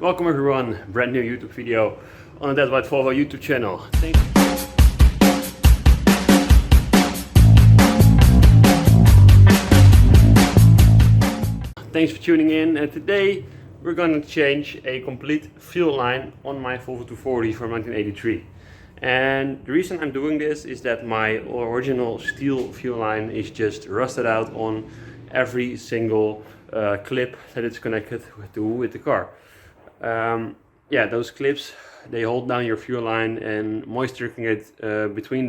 Welcome everyone, brand new YouTube video on That White Volvo YouTube channel. Thanks for tuning in, and today we're going to change a complete fuel line on my Volvo 240 from 1983. And the reason I'm doing this is that my original steel fuel line is just rusted out on every single clip that it's connected with the car. Yeah, those clips, they hold down your fuel line and moisture can get between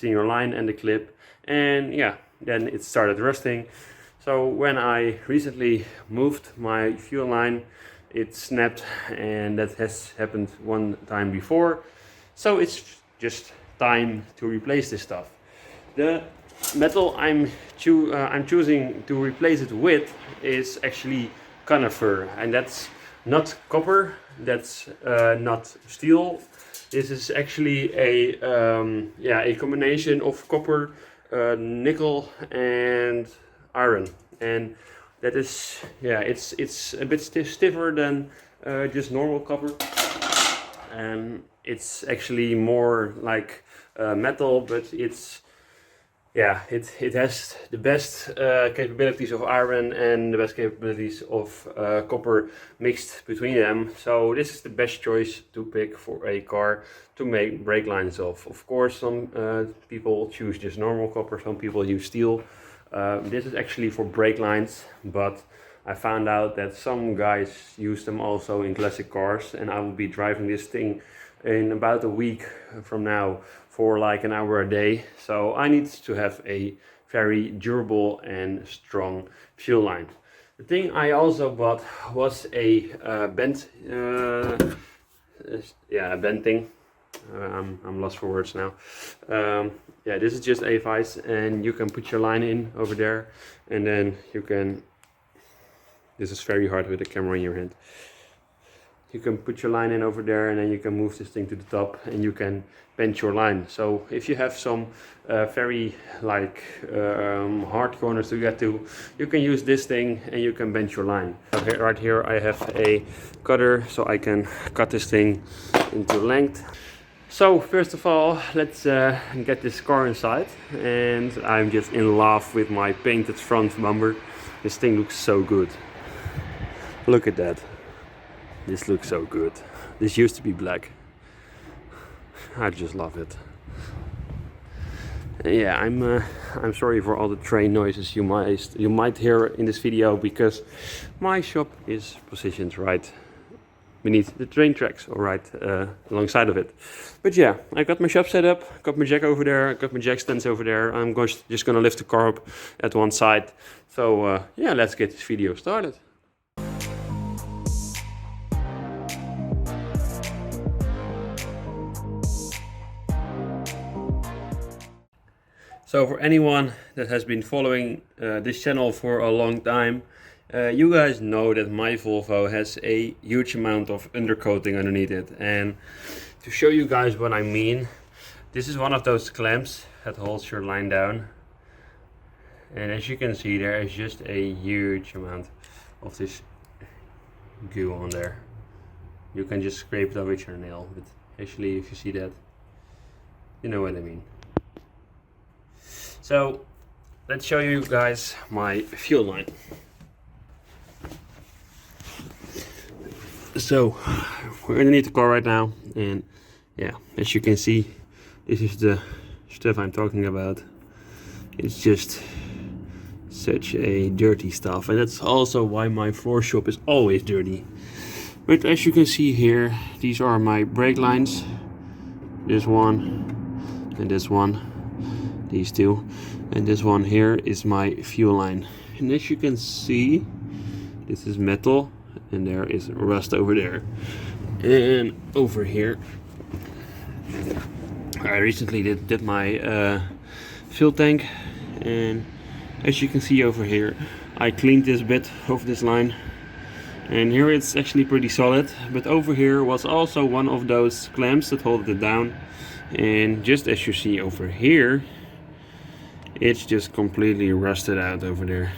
your line and the clip, and yeah, then it started rusting. So when I recently moved my fuel line, it snapped, and that has happened one time before. So it's just time to replace this stuff. The metal I'm choosing to replace it with is actually cunifer, and that's not copper, that's not steel. This is actually a combination of copper, nickel and iron, and that is, yeah, it's a bit stiffer than just normal copper, and it's actually more like metal, but it's, yeah, it has the best capabilities of iron and the best capabilities of copper mixed between them. So this is the best choice to pick for a car to make brake lines of. Of course, some people choose just normal copper, some people use steel. This is actually for brake lines, but I found out that some guys use them also in classic cars, and I will be driving this thing in about a week from now for like an hour a day. So I need to have a very durable and strong fuel line. The thing I also bought was a bent thing. I'm lost for words now. Yeah, this is just a vise, and you can put your line in over there, and then you can, this is very hard with the camera in your hand. You can put your line in over there, and then you can move this thing to the top, and you can bend your line. So if you have some very hard corners to get to, you can use this thing and you can bend your line. Right here I have a cutter, so I can cut this thing into length. So first of all, let's get this car inside, and I'm just in love with my painted front bumper. This thing looks so good. Look at that. This looks so good. This used to be black. I just love it. Yeah, I'm sorry for all the train noises you might hear in this video, because my shop is positioned right beneath the train tracks, or right alongside of it. But yeah, I got my shop set up, got my jack over there, got my jack stands over there. I'm just gonna lift the car up at one side. So yeah, let's get this video started. So for anyone that has been following this channel for a long time, you guys know that my Volvo has a huge amount of undercoating underneath it. And to show you guys what I mean, this is one of those clamps that holds your line down. And as you can see, there is just a huge amount of this goo on there. You can just scrape it off with your nail, but actually if you see that, you know what I mean. So let's show you guys my fuel line. So we're underneath the car right now, and yeah, as you can see, this is the stuff I'm talking about. It's just such a dirty stuff, and that's also why my floor shop is always dirty. But as you can see here, these are my brake lines. This one and this one. These two, and this one here is my fuel line. And as you can see, this is metal, and there is rust over there. And over here, I recently did my fuel tank, and as you can see over here, I cleaned this bit of this line, and here it's actually pretty solid. But over here was also one of those clamps that hold it down, and just as you see over here, it's just completely rusted out over there.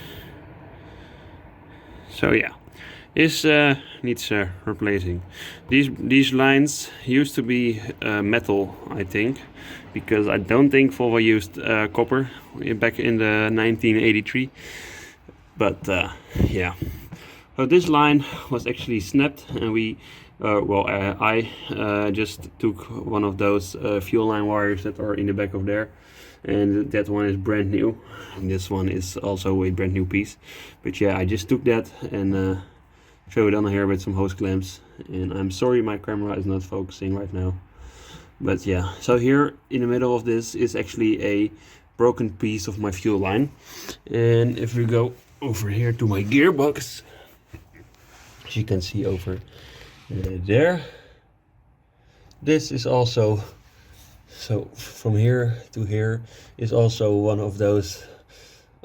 So yeah, is needs replacing. These lines used to be metal, I think, because I don't think Volvo used copper back in the 1983. But yeah, so this line was actually snapped, and I just took one of those fuel line wires that are in the back of there, and that one is brand new, and this one is also a brand new piece. But yeah, I just took that and throw it on here with some hose clamps, and I'm sorry my camera is not focusing right now. But yeah, so here in the middle of this is actually a broken piece of my fuel line. And if we go over here to my gearbox, as you can see over there, this is also, so from here to here is also one of those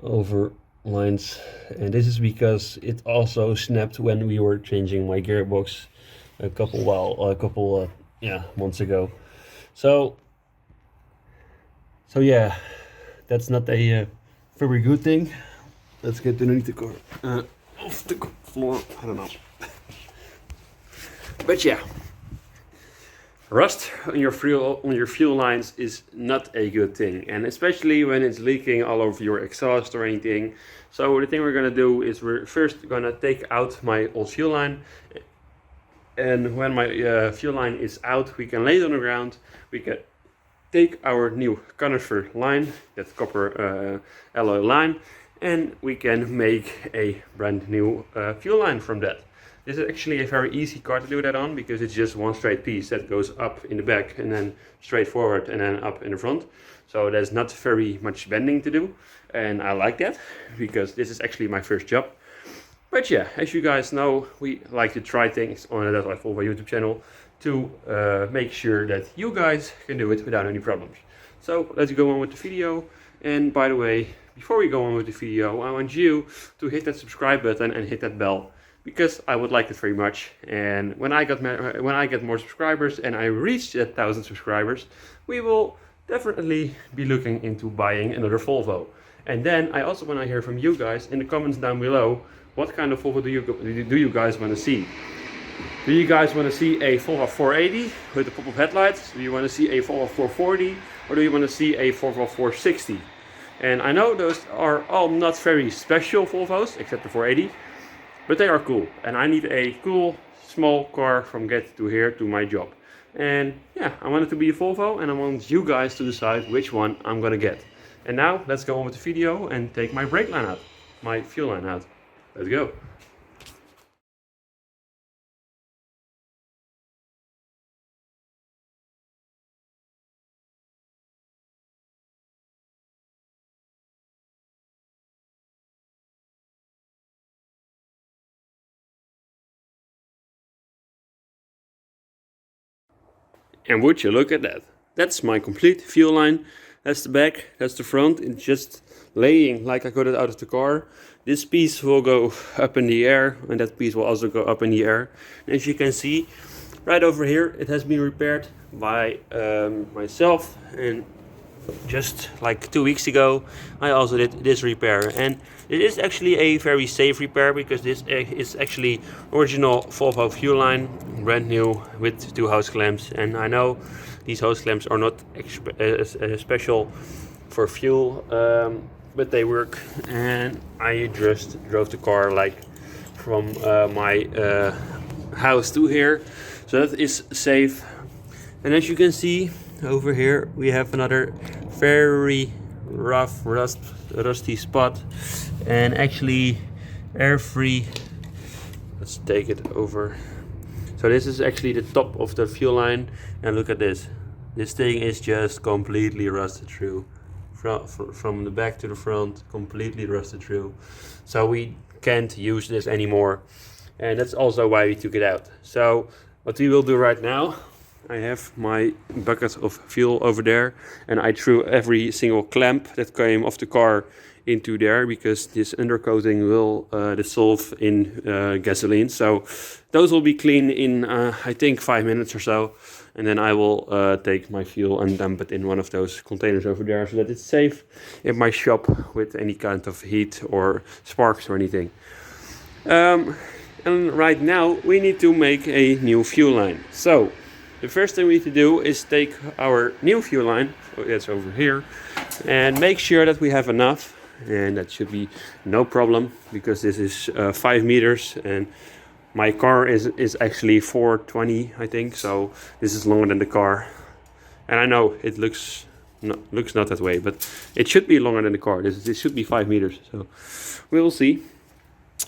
over lines, and this is because it also snapped when we were changing my gearbox a couple months ago. So yeah, that's not a very good thing. Let's get underneath the car, off the floor, I don't know. But yeah, rust on your fuel lines is not a good thing, and especially when it's leaking all over your exhaust or anything. So the thing we're gonna do is we're first gonna take out my old fuel line, and when my fuel line is out, we can lay it on the ground. We can take our new cunifer line, that copper alloy line, and we can make a brand new fuel line from that. This is actually a very easy car to do that on, because it's just one straight piece that goes up in the back and then straight forward and then up in the front. So there's not very much bending to do, and I like that because this is actually my first job. But yeah, as you guys know, we like to try things on the Volvo YouTube channel to make sure that you guys can do it without any problems. So let's go on with the video. And by the way, before we go on with the video, I want you to hit that subscribe button and hit that bell, because I would like it very much. And when I get more subscribers and I reach that 1,000 subscribers, we will definitely be looking into buying another Volvo. And then I also want to hear from you guys in the comments down below, what kind of Volvo do you guys want to see? Do you guys want to see a Volvo 480 with the pop-up headlights? Do you want to see a Volvo 440? Or do you want to see a Volvo 460? And I know those are all not very special Volvos, except the 480. But they are cool, and I need a cool small car from get to here to my job. And yeah, I want it to be a Volvo, and I want you guys to decide which one I'm gonna get. And now let's go on with the video and take my brake line out, my fuel line out. Let's go. And would you look at that? That's my complete fuel line. That's the back, that's the front. It's just laying like I got it out of the car. This piece will go up in the air, and that piece will also go up in the air. And as you can see, right over here, it has been repaired by myself. And just like 2 weeks ago, I also did this repair. And it is actually a very safe repair, because this is actually original Volvo fuel line, brand new, with 2 hose clamps. And I know these hose clamps are not special for fuel, but they work. And I just drove the car like from my house to here, so that is safe. And as you can see over here, we have another very rough rusty spot, and actually let's take it over. So this is actually the top of the fuel line, and look at this. This thing is just completely rusted through. From the back to the front, completely rusted through. So we can't use this anymore. And that's also why we took it out. So what we will do right now, I have my bucket of fuel over there, and I threw every single clamp that came off the car into there, because this undercoating will dissolve in gasoline. So those will be clean in I think 5 minutes or so, and then I will take my fuel and dump it in one of those containers over there, so that it's safe in my shop with any kind of heat or sparks or anything. And right now we need to make a new fuel line. So the first thing we need to do is take our new fuel line, that's over here, and make sure that we have enough. And that should be no problem, because this is 5 meters and my car is actually 420, I think. So this is longer than the car. And I know it looks not that way, but it should be longer than the car. This should be 5 meters. So we will see.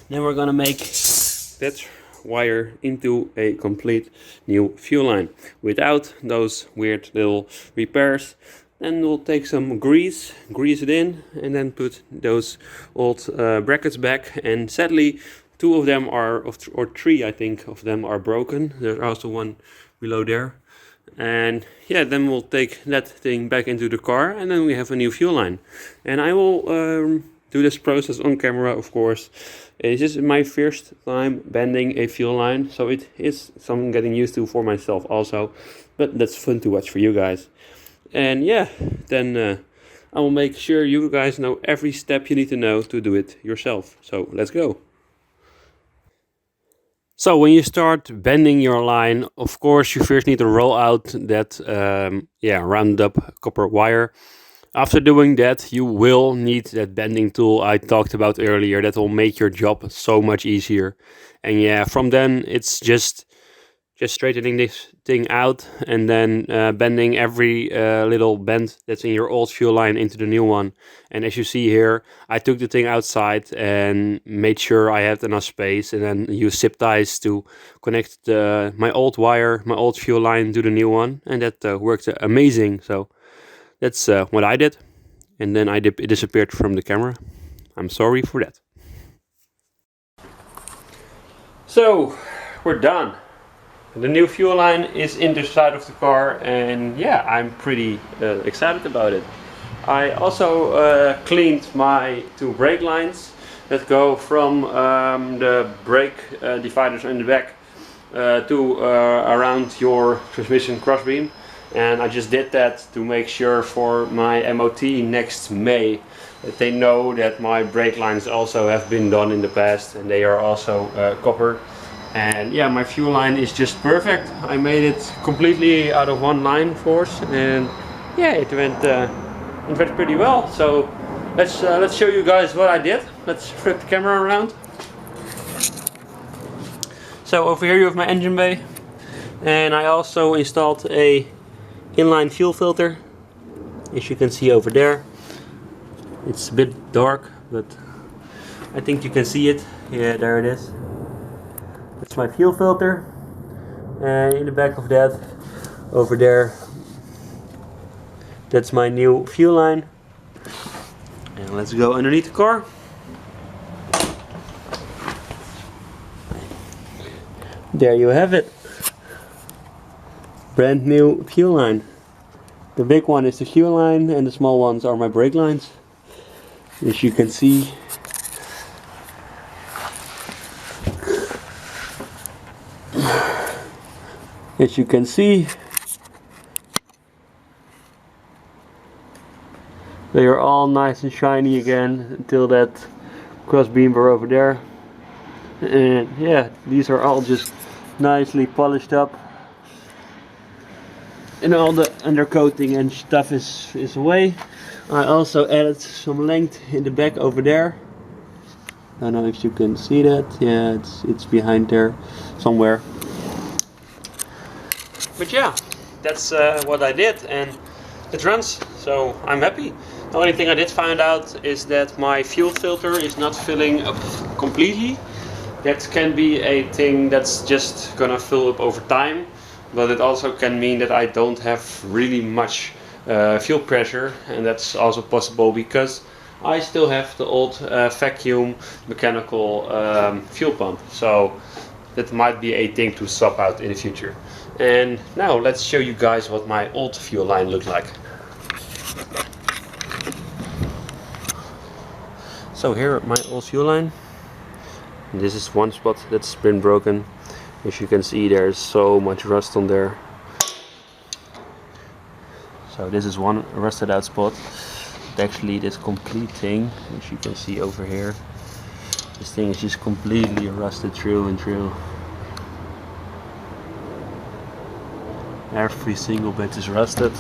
Then we're gonna make that wire into a complete new fuel line without those weird little repairs. Then we'll take some grease it in, and then put those old brackets back. And sadly, 2 of them are, or 3 I think of them are broken. There's also one below there. And yeah, then we'll take that thing back into the car, and then we have a new fuel line. And I will do this process on camera, of course. This is my first time bending a fuel line, so it is something getting used to for myself also. But that's fun to watch for you guys. And yeah, then I will make sure you guys know every step you need to know to do it yourself. So let's go. So when you start bending your line, of course you first need to roll out that round up copper wire. After doing that, you will need that bending tool I talked about earlier. That will make your job so much easier. And yeah, from then it's just straightening this thing out, and then bending every little bend that's in your old fuel line into the new one. And as you see here, I took the thing outside and made sure I had enough space, and then used zip ties to connect my old wire, my old fuel line to the new one, and that worked amazing. So that's what I did, and then it disappeared from the camera. I'm sorry for that. So we're done. The new fuel line is in the side of the car, and yeah, I'm pretty excited about it. I also cleaned my 2 brake lines that go from the brake dividers in the back to around your transmission crossbeam. And I just did that to make sure for my MOT next May that they know that my brake lines also have been done in the past, and they are also copper. And yeah, my fuel line is just perfect. I made it completely out of one line force, and yeah, it went pretty well. So let's show you guys what I did. Let's flip the camera around. So over here you have my engine bay, and I also installed a inline fuel filter, as you can see over there. It's a bit dark, but I think you can see it. Yeah, there it is. That's my fuel filter, and in the back of that, over there, that's my new fuel line. And let's go underneath the car. There you have it. Brand new fuel line. The big one is the fuel line, and the small ones are my brake lines. As you can see, they are all nice and shiny again until that cross beam bar over there. And yeah, these are all just nicely polished up, and all the undercoating and stuff is away. I also added some length in the back over there. I don't know if you can see that. Yeah, it's behind there somewhere. But yeah, that's what I did, and it runs, so I'm happy. The only thing I did find out is that my fuel filter is not filling up completely. That can be a thing that's just gonna fill up over time, but it also can mean that I don't have really much fuel pressure, and that's also possible because I still have the old vacuum mechanical fuel pump. So that might be a thing to swap out in the future. And now let's show you guys what my old fuel line looked like. So here my old fuel line. This is one spot that's been broken. As you can see, there's so much rust on there. So this is one rusted out spot. But actually this complete thing, as you can see over here, This thing is just completely rusted through and through. Every single bit is rusted.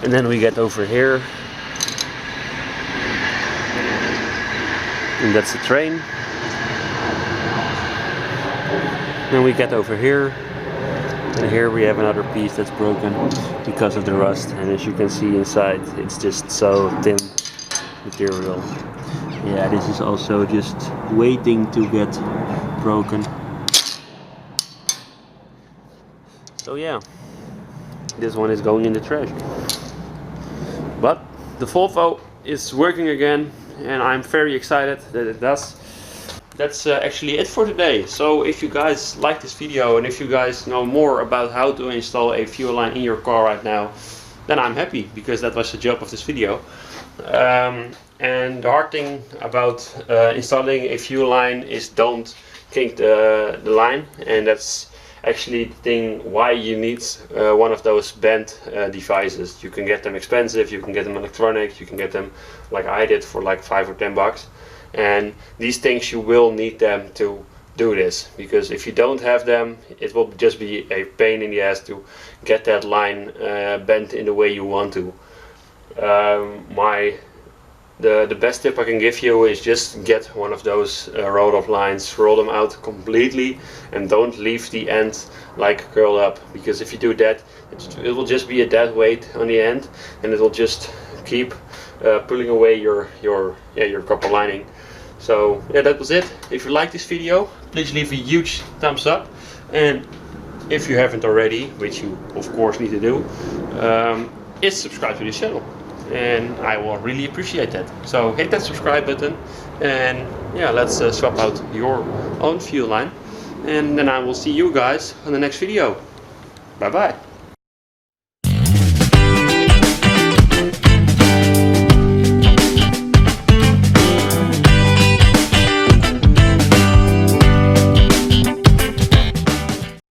And then we get over here, and that's the train. Then we get over here, and here we have another piece that's broken because of the rust. And as you can see inside, it's just so thin material. Yeah, this is also just waiting to get broken. So yeah, this one is going in the trash. But the Volvo is working again, and I'm very excited that it does. That's actually it for today. So if you guys like this video, and if you guys know more about how to install a fuel line in your car right now, then I'm happy, because that was the job of this video. And the hard thing about installing a fuel line is don't kink the line, and that's actually the thing why you need one of those bent devices. You can get them expensive, you can get them electronic, you can get them like I did for like 5 or 10 bucks. And these things, you will need them to do this, because if you don't have them, it will just be a pain in the ass to get that line bent in the way you want to. The best tip I can give you is just get one of those rolled up lines, roll them out completely, and don't leave the end like curled up, because if you do that, it will just be a dead weight on the end, and it will just keep pulling away your copper lining. So yeah, that was it. If you like this video, please leave a huge thumbs up, and if you haven't already, which you of course need to do, is subscribe to this channel, and I will really appreciate that. So hit that subscribe button, and yeah, let's swap out your own fuel line, and then I will see you guys on the next video. Bye bye.